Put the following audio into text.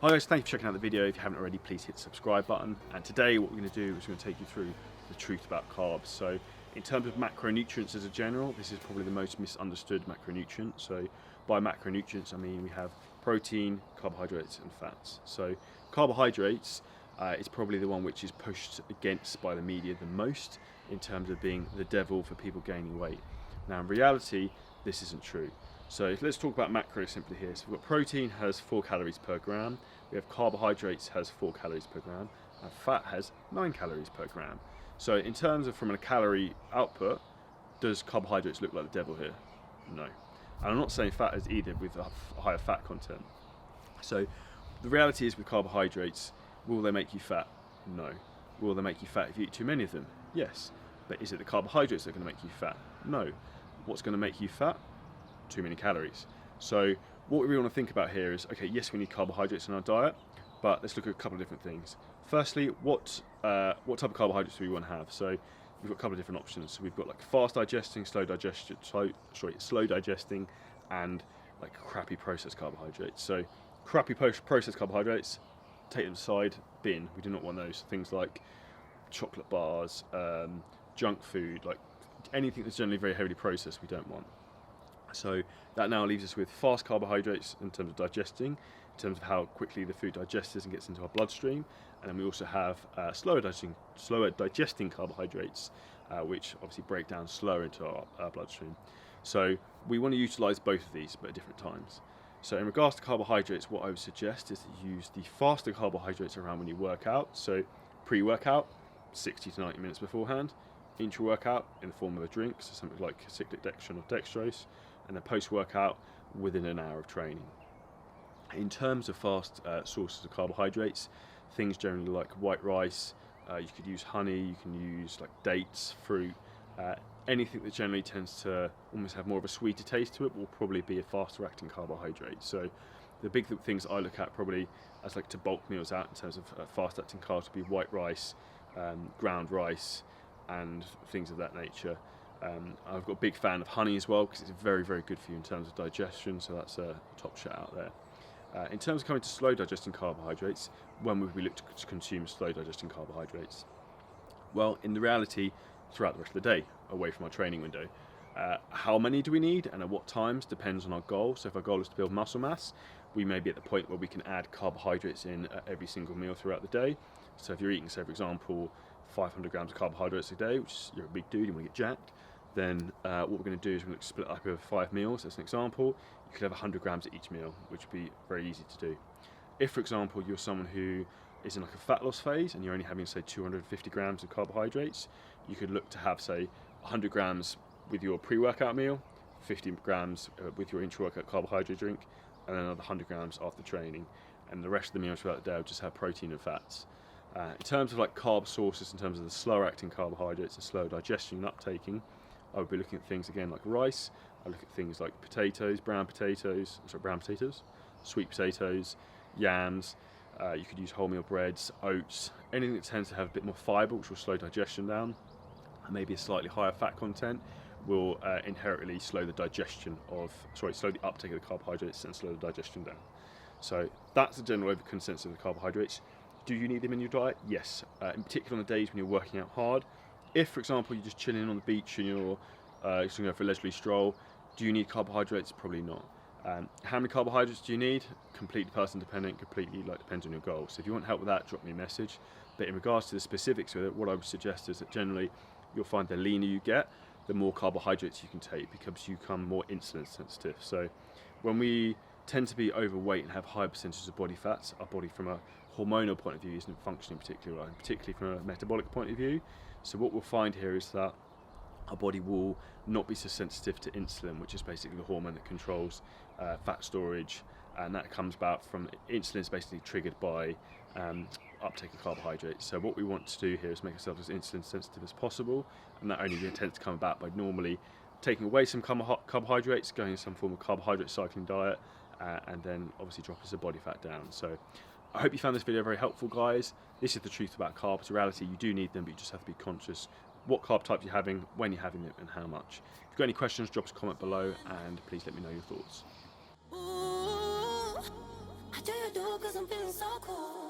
Hi guys, thank you for checking out the video. If you haven't already, please hit the subscribe button. And today what we're going to do is we're going to take you through the truth about carbs. So in terms of macronutrients as a general, this is probably the most misunderstood macronutrient. So by macronutrients I mean we have protein, carbohydrates and fats. So carbohydrates is probably the one which is pushed against by the media the most in terms of being the devil for people gaining weight. Now in reality this isn't true. So let's talk about macros simply here. So we've got protein has 4 calories per gram, we have carbohydrates has 4 calories per gram, and fat has 9 calories per gram. So in terms of from a calorie output, does carbohydrates look like the devil here? No. And I'm not saying fat is either with a higher fat content. So the reality is with carbohydrates, will they make you fat? No. Will they make you fat if you eat too many of them? Yes. But is it the carbohydrates that are going to make you fat? No. What's going to make you fat? Too many calories. So what we really want to think about here is, okay, yes, we need carbohydrates in our diet, but let's look at a couple of different things. Firstly, what type of carbohydrates do we want to have? So we've got a couple of different options. So we've got like fast digesting, slow digesting, and like crappy processed carbohydrates. So crappy processed carbohydrates, take them aside, bin. We do not want those. Things like chocolate bars, junk food, like anything that's generally very heavily processed, we don't want. So that now leaves us with fast carbohydrates in terms of digesting, in terms of how quickly the food digests and gets into our bloodstream, and then we also have slower digesting carbohydrates, which obviously break down slower into our bloodstream. So we want to utilise both of these, but at different times. So in regards to carbohydrates, what I would suggest is to use the faster carbohydrates around when you work out. So pre-workout, 60 to 90 minutes beforehand, intra-workout in the form of a drink, so something like cyclic dextrin or dextrose, and then post-workout within an hour of training. In terms of fast sources of carbohydrates, things generally like white rice, you could use honey, you can use like dates, fruit, anything that generally tends to almost have more of a sweeter taste to it will probably be a faster acting carbohydrate. So the big things I look at probably as like to bulk meals out in terms of fast acting carbs would be white rice, ground rice, and things of that nature. I've got a big fan of honey as well because it's very, very good for you in terms of digestion, so that's a top shot out there. In terms of coming to slow digesting carbohydrates, when would we look to consume slow digesting carbohydrates? Well, in the reality, throughout the rest of the day, away from our training window. How many do we need and at what times depends on our goal. So if our goal is to build muscle mass, we may be at the point where we can add carbohydrates in at every single meal throughout the day. So if you're eating, say for example, 500 grams of carbohydrates a day, which is, you're a big dude, you want to get jacked, then what we're going to do is we're going to split up over 5 meals. As an example, you could have 100 grams at each meal, which would be very easy to do. If, for example, you're someone who is in like a fat loss phase and you're only having, say, 250 grams of carbohydrates, you could look to have, say, 100 grams with your pre-workout meal, 50 grams with your intra-workout carbohydrate drink, and then another 100 grams after training. And the rest of the meals throughout the day will just have protein and fats. In terms of like carb sources, in terms of the slower acting carbohydrates and slower digestion and uptaking, I would be looking at things again like rice. I look at things like potatoes, brown potatoes, sweet potatoes, yams. You could use wholemeal breads, oats, anything that tends to have a bit more fibre, which will slow digestion down, and maybe a slightly higher fat content will inherently slow the slow the uptake of the carbohydrates and slow the digestion down. So that's the general consensus of the carbohydrates. Do you need them in your diet? Yes, in particular on the days when you're working out hard. If, for example, you're just chilling on the beach and you're just going to go for a leisurely stroll, do you need carbohydrates? Probably not. How many carbohydrates do you need? Completely person dependent, completely depends on your goals. So if you want help with that, drop me a message. But in regards to the specifics of it, what I would suggest is that generally you'll find the leaner you get, the more carbohydrates you can take because you become more insulin sensitive. So when we tend to be overweight and have high percentages of body fats, our body from a hormonal point of view isn't functioning particularly well, and particularly from a metabolic point of view. So what we'll find here is that our body will not be so sensitive to insulin, which is basically the hormone that controls fat storage, and that comes about from insulin is basically triggered by uptake of carbohydrates. So what we want to do here is make ourselves as insulin sensitive as possible, and that only tends to come about by normally taking away some carbohydrates, going in some form of carbohydrate cycling diet, and then obviously dropping some body fat down. So I hope you found this video very helpful, guys. This is the truth about carbs. In reality, you do need them, but you just have to be conscious what carb types you're having, when you're having them, and how much. If you've got any questions, drop us a comment below, and please let me know your thoughts. Ooh, I do do, cause I'm feeling so cool.